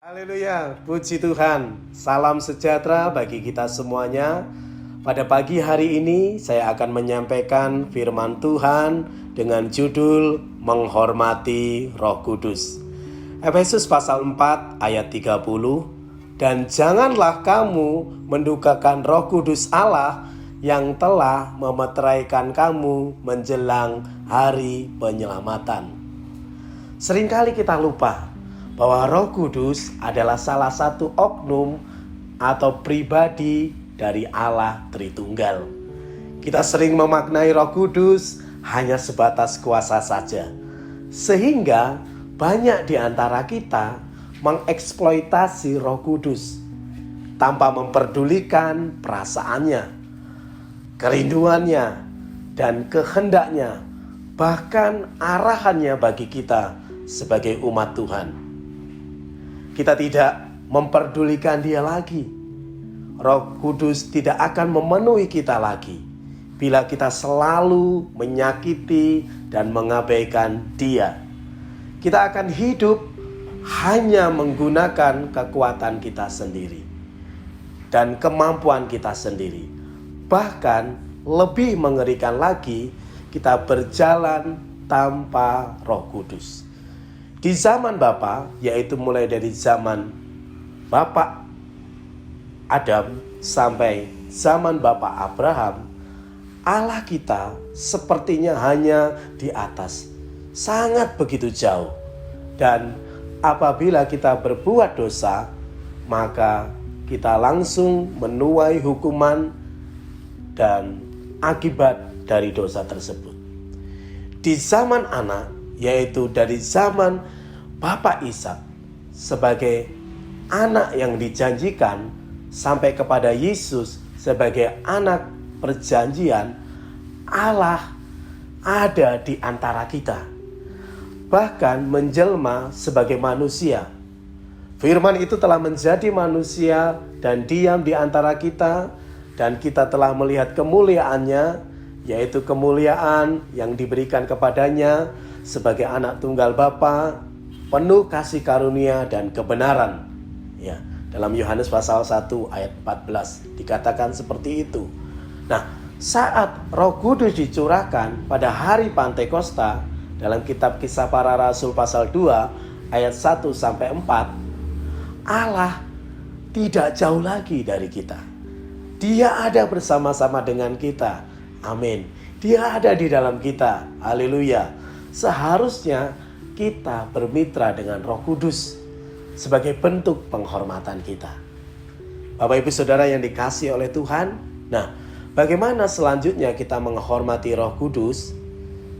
Haleluya, puji Tuhan. Salam sejahtera bagi kita semuanya. Pada pagi hari ini saya akan menyampaikan firman Tuhan dengan judul Menghormati Roh Kudus. Efesus pasal 4 ayat 30. Dan janganlah kamu mendukakan Roh Kudus Allah yang telah memeteraikan kamu menjelang hari penyelamatan. Seringkali kita lupa bahwa Roh Kudus adalah salah satu oknum atau pribadi dari Allah Tritunggal. Kita sering memaknai Roh Kudus hanya sebatas kuasa saja, sehingga banyak di antara kita mengeksploitasi Roh Kudus tanpa memperdulikan perasaannya, kerinduannya, dan kehendaknya, bahkan arahannya bagi kita sebagai umat Tuhan. Kita tidak memperdulikan dia lagi. Roh Kudus tidak akan memenuhi kita lagi bila kita selalu menyakiti dan mengabaikan dia. Kita akan hidup hanya menggunakan kekuatan kita sendiri dan kemampuan kita sendiri. Bahkan lebih mengerikan lagi, kita berjalan tanpa Roh Kudus. Di zaman Bapa, yaitu mulai dari zaman Bapak Adam sampai zaman Bapak Abraham, Allah kita sepertinya hanya di atas, sangat begitu jauh. Dan apabila kita berbuat dosa, maka kita langsung menuai hukuman dan akibat dari dosa tersebut. Di zaman anak, yaitu dari zaman Bapak Ishak sebagai anak yang dijanjikan sampai kepada Yesus sebagai anak perjanjian, Allah ada di antara kita, bahkan menjelma sebagai manusia. Firman itu telah menjadi manusia dan diam di antara kita, dan kita telah melihat kemuliaannya, yaitu kemuliaan yang diberikan kepadanya sebagai anak tunggal Bapa, penuh kasih karunia dan kebenaran. Ya, dalam Yohanes pasal 1 ayat 14 dikatakan seperti itu. Nah, saat Roh Kudus dicurahkan pada hari Pantekosta, dalam kitab Kisah Para Rasul pasal 2 ayat 1 sampai 4, Allah tidak jauh lagi dari kita. Dia ada bersama-sama dengan kita. Amin. Dia ada di dalam kita. Haleluya. Seharusnya kita bermitra dengan Roh Kudus sebagai bentuk penghormatan kita. Bapak Ibu Saudara yang dikasihi oleh Tuhan, nah, bagaimana selanjutnya kita menghormati Roh Kudus?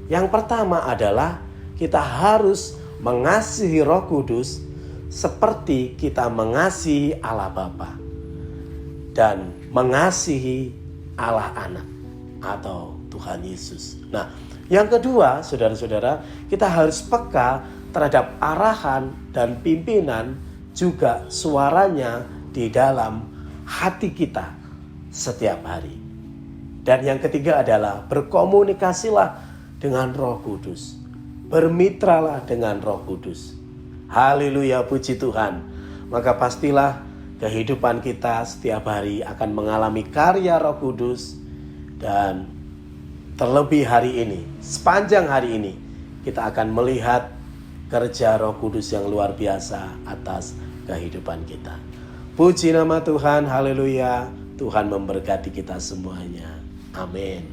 Yang pertama adalah kita harus mengasihi Roh Kudus seperti kita mengasihi Allah Bapa dan mengasihi Allah Anak atau Tuhan Yesus. Nah, yang kedua, saudara-saudara, kita harus peka terhadap arahan dan pimpinan, juga suaranya di dalam hati kita setiap hari. Dan yang ketiga adalah berkomunikasilah dengan Roh Kudus. Bermitralah dengan Roh Kudus. Haleluya, puji Tuhan. Maka pastilah kehidupan kita setiap hari akan mengalami karya Roh Kudus. Dan terlebih hari ini, sepanjang hari ini, kita akan melihat kerja Roh Kudus yang luar biasa atas kehidupan kita. Puji nama Tuhan, haleluya. Tuhan memberkati kita semuanya. Amin.